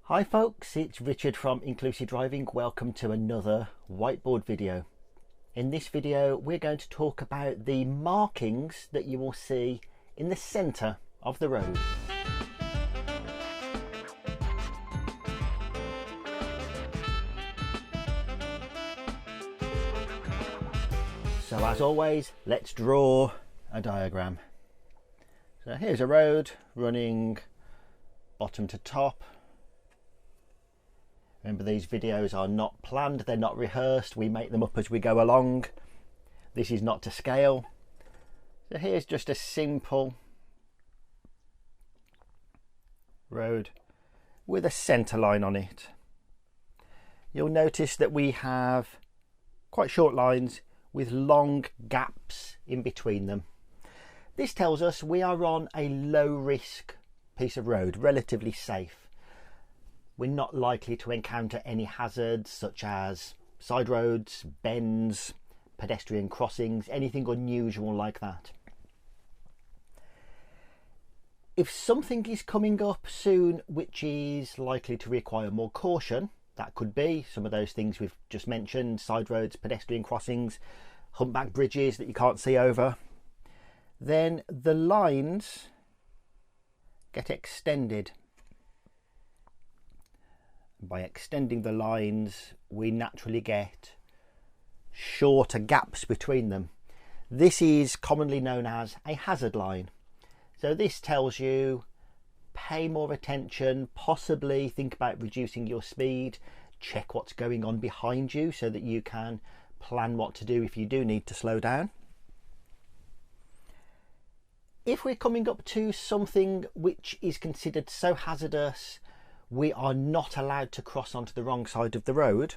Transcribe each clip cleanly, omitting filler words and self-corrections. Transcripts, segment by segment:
Hi folks, it's Richard from Inclusive Driving. Welcome to another whiteboard video. In this video we're going to talk about the markings that you will see in the centre of the road. So as always, let's draw a diagram. So here's a road running bottom to top. Remember, these videos are not planned, they're not rehearsed, we make them up as we go along. This is not to scale. So here's just a simple road with a centre line on it. You'll notice that we have quite short lines with long gaps in between them. This tells us we are on a low risk piece of road, relatively safe. We're not likely to encounter any hazards such as side roads, bends, pedestrian crossings, anything unusual like that. If something is coming up soon which is likely to require more caution, that could be some of those things we've just mentioned, side roads, pedestrian crossings, humpback bridges that you can't see over, then the lines get extended. By extending the lines, we naturally get shorter gaps between them. This is commonly known as a hazard line. So this tells you pay more attention, possibly think about reducing your speed, check what's going on behind you so that you can plan what to do if you do need to slow down. If we're coming up to something which is considered so hazardous we are not allowed to cross onto the wrong side of the road,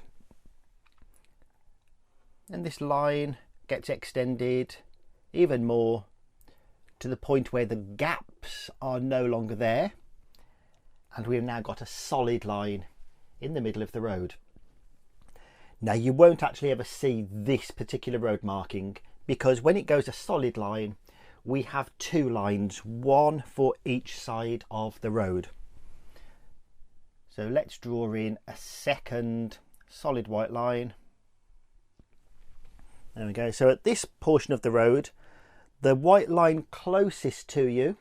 and this line gets extended even more to the point where the gaps are no longer there, and we've now got a solid line in the middle of the road. Now you won't actually ever see this particular road marking, because when it goes a solid line we have two lines, one for each side of the road. So let's draw in a second solid white line. There we go. So at this portion of the road, the white line closest to you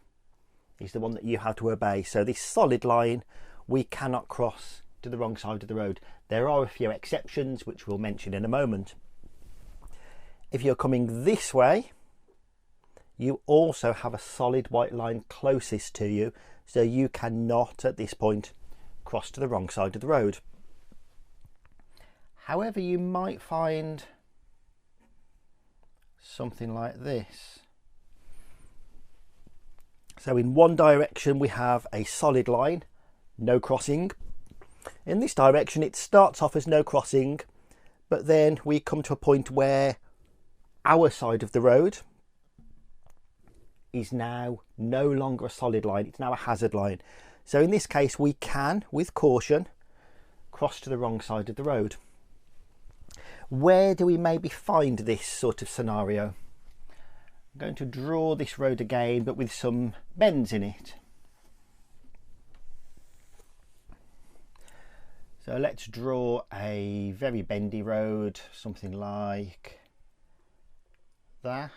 is the one that you have to obey. So this solid line, we cannot cross to the wrong side of the road. There are a few exceptions, which we'll mention in a moment. If you're coming this way, you also have a solid white line closest to you. So you cannot at this point cross to the wrong side of the road. However, you might find something like this. So in one direction we have a solid line, no crossing. In this direction it starts off as no crossing, but then we come to a point where our side of the road is now no longer a solid line, it's now a hazard line. So in this case we can, with caution, cross to the wrong side of the road. Where do we maybe find this sort of scenario? I'm going to draw this road again, but with some bends in it. So let's draw a very bendy road, something like that.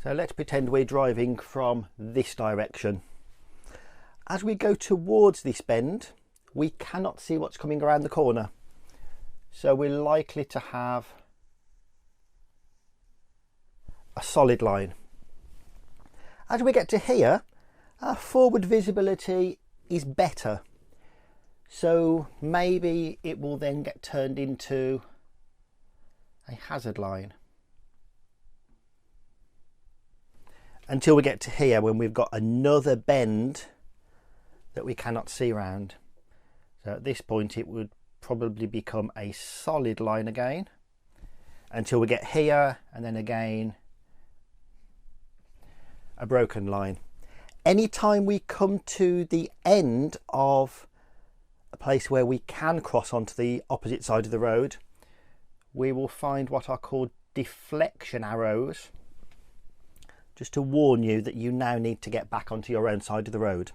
So let's pretend we're driving from this direction. As we go towards this bend, we cannot see what's coming around the corner. So we're likely to have a solid line. As we get to here, our forward visibility is better. So maybe it will then get turned into a hazard line. Until we get to here when we've got another bend that we cannot see around. So at this point it would probably become a solid line again until we get here, and then again a broken line. Anytime we come to the end of a place where we can cross onto the opposite side of the road, we will find what are called deflection arrows, just to warn you that you now need to get back onto your own side of the road.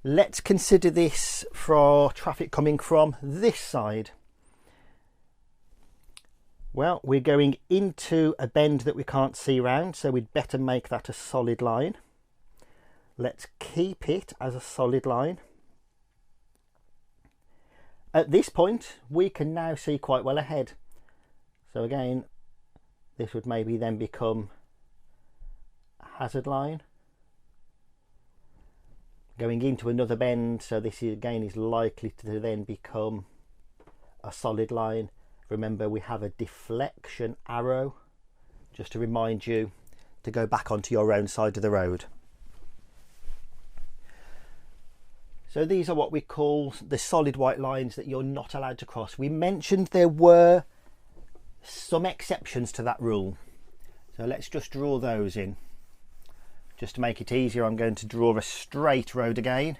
Let's consider this for traffic coming from this side. Well, we're going into a bend that we can't see round, so we'd better make that a solid line. Let's keep it as a solid line. At this point, we can now see quite well ahead. So again, this would maybe then become a hazard line. Going into another bend, so this again is likely to then become a solid line. Remember, we have a deflection arrow, just to remind you to go back onto your own side of the road. So these are what we call the solid white lines that you're not allowed to cross. We mentioned there were some exceptions to that rule. So let's just draw those in. Just to make it easier, I'm going to draw a straight road again.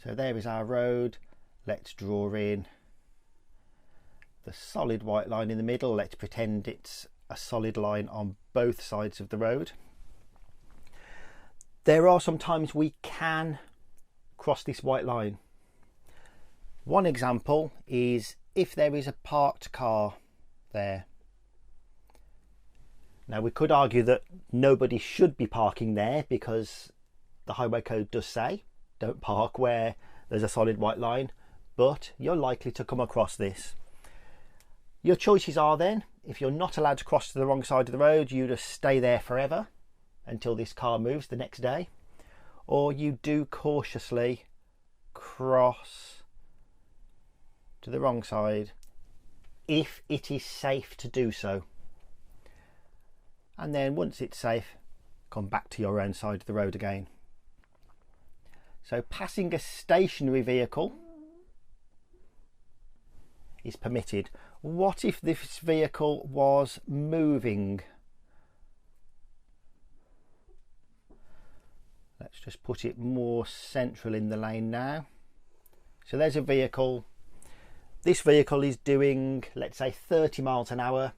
So there is our road. Let's draw in the solid white line in the middle. Let's pretend it's a solid line on both sides of the road. There are some times we can cross this white line. One example is if there is a parked car there. Now we could argue that nobody should be parking there because the highway code does say don't park where there's a solid white line, but you're likely to come across this. Your choices are then, if you're not allowed to cross to the wrong side of the road, you just stay there forever until this car moves the next day, or you do cautiously cross to the wrong side if it is safe to do so. And then once it's safe, come back to your own side of the road again. So passing a stationary vehicle is permitted. What if this vehicle was moving? Let's just put it more central in the lane now. So there's a vehicle. This vehicle is doing, let's say, 30 miles an hour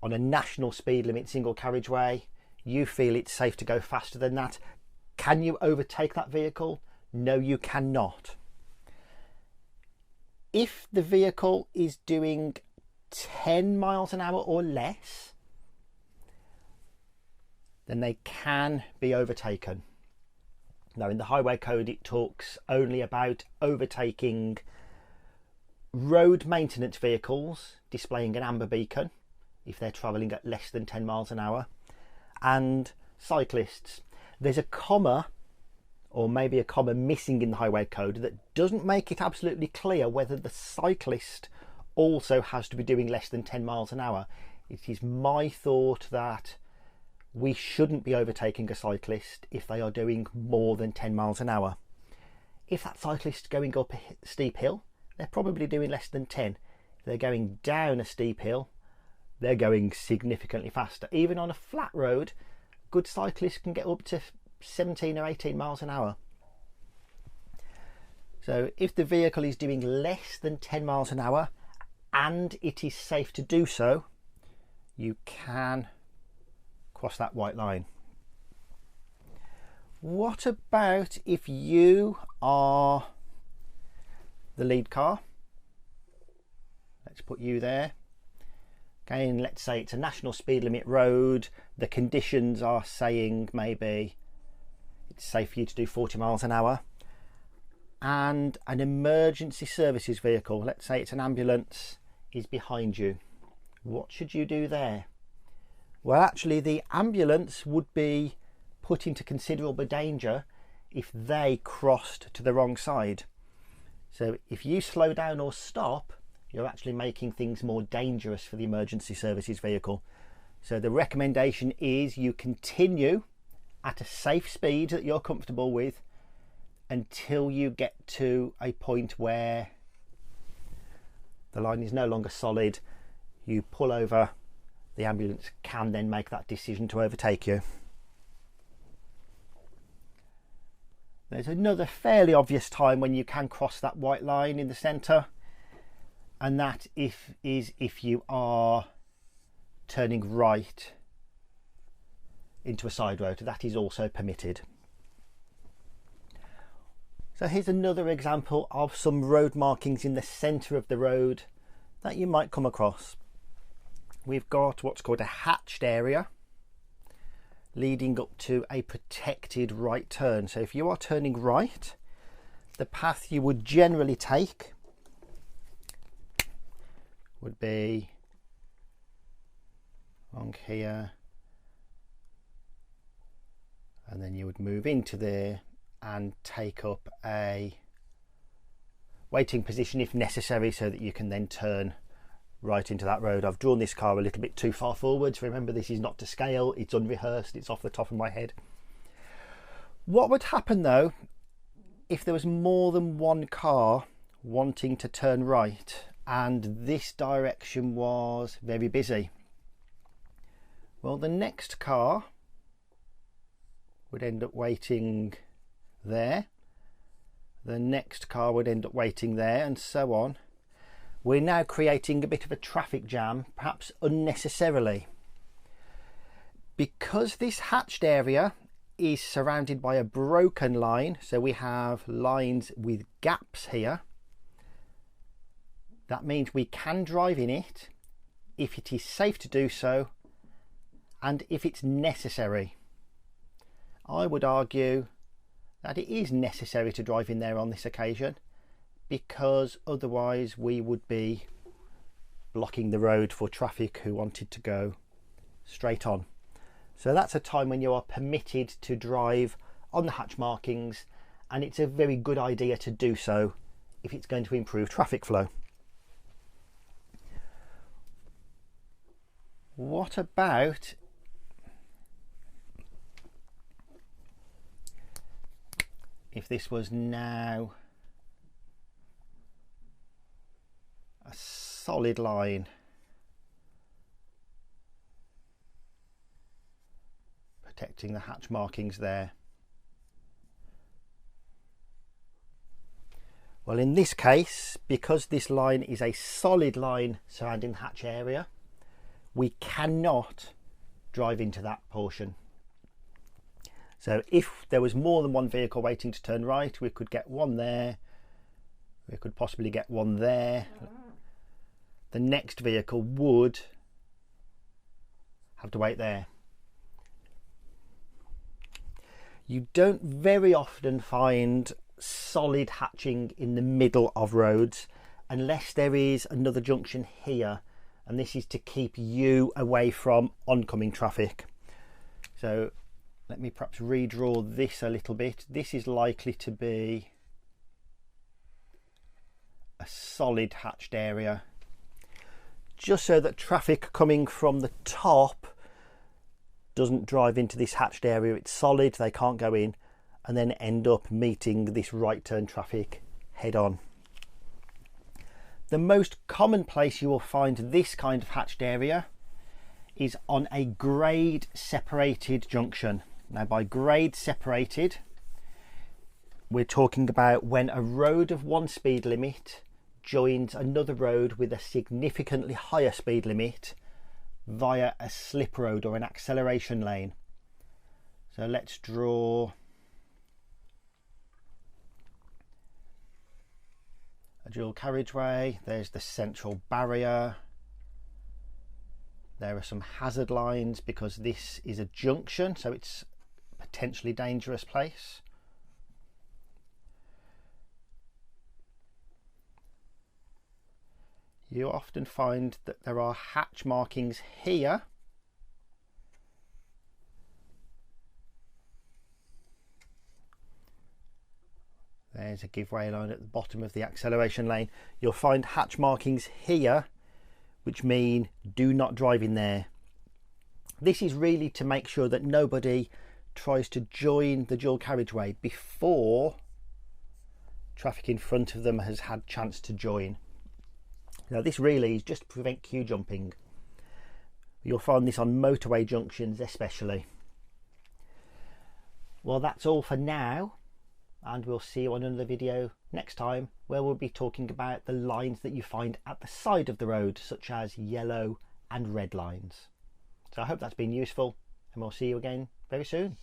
on a national speed limit single carriageway. You feel it's safe to go faster than that. Can you overtake that vehicle? No, you cannot. If the vehicle is doing 10 miles an hour or less, then they can be overtaken. Now in the highway code it talks only about overtaking road maintenance vehicles displaying an amber beacon if they're travelling at less than 10 miles an hour, and cyclists. There's a comma, or maybe a comma missing in the highway code, that doesn't make it absolutely clear whether the cyclist also has to be doing less than 10 miles an hour. It is my thought that we shouldn't be overtaking a cyclist if they are doing more than 10 miles an hour. If that cyclist is going up a steep hill, they're probably doing less than 10. If they're going down a steep hill, they're going significantly faster. Even on a flat road, good cyclists can get up to 17 or 18 miles an hour. So if the vehicle is doing less than 10 miles an hour and it is safe to do so, you can cross that white line. What about if you are the lead car? Let's put you there. Again, let's say it's a national speed limit road. The conditions are saying maybe it's safe for you to do 40 miles an hour. And an emergency services vehicle, let's say it's an ambulance, is behind you. What should you do there? Well, actually the ambulance would be put into considerable danger if they crossed to the wrong side. So if you slow down or stop, you're actually making things more dangerous for the emergency services vehicle. So the recommendation is you continue at a safe speed that you're comfortable with until you get to a point where the line is no longer solid. You pull over the ambulance can then make that decision to overtake you. There's another fairly obvious time when you can cross that white line in the centre, and that is if you are turning right into a side road. That is also permitted. So here's another example of some road markings in the centre of the road that you might come across. We've got what's called a hatched area leading up to a protected right turn. So if you are turning right, the path you would generally take would be along here, and then you would move into there and take up a waiting position if necessary, so that you can then turn right into that road. I've drawn this car a little bit too far forwards. Remember, this is not to scale, it's unrehearsed, it's off the top of my head. What would happen though if there was more than one car wanting to turn right and this direction was very busy? Well, the next car would end up waiting there, the next car would end up waiting there, and so on. We're now creating a bit of a traffic jam, perhaps unnecessarily. Because this hatched area is surrounded by a broken line, so we have lines with gaps here, that means we can drive in it if it is safe to do so and if it's necessary. I would argue that it is necessary to drive in there on this occasion, because otherwise we would be blocking the road for traffic who wanted to go straight on. So that's a time when you are permitted to drive on the hatch markings, and it's a very good idea to do so if it's going to improve traffic flow. What about if this was now a solid line protecting the hatch markings there? Well, in this case, because this line is a solid line surrounding the hatch area, we cannot drive into that portion. So if there was more than one vehicle waiting to turn right, we could get one there, we could possibly get one there. The next vehicle would have to wait there. You don't very often find solid hatching in the middle of roads unless there is another junction here, and this is to keep you away from oncoming traffic. So let me perhaps redraw this a little bit. This is likely to be a solid hatched area, just so that traffic coming from the top doesn't drive into this hatched area. It's solid, they can't go in and then end up meeting this right turn traffic head on. The most common place you will find this kind of hatched area is on a grade separated junction. Now, by grade separated, we're talking about when a road of one speed limit joins another road with a significantly higher speed limit via a slip road or an acceleration lane. So let's draw a dual carriageway. There's the central barrier. There are some hazard lines because this is a junction, so it's a potentially dangerous place. You often find that there are hatch markings here. There's a giveaway line at the bottom of the acceleration lane. You'll find hatch markings here, which mean do not drive in there. This is really to make sure that nobody tries to join the dual carriageway before traffic in front of them has had chance to join. Now, this really is just to prevent queue jumping. You'll find this on motorway junctions especially. Well, that's all for now, and we'll see you on another video next time, where we'll be talking about the lines that you find at the side of the road, such as yellow and red lines. So I hope that's been useful, and we'll see you again very soon.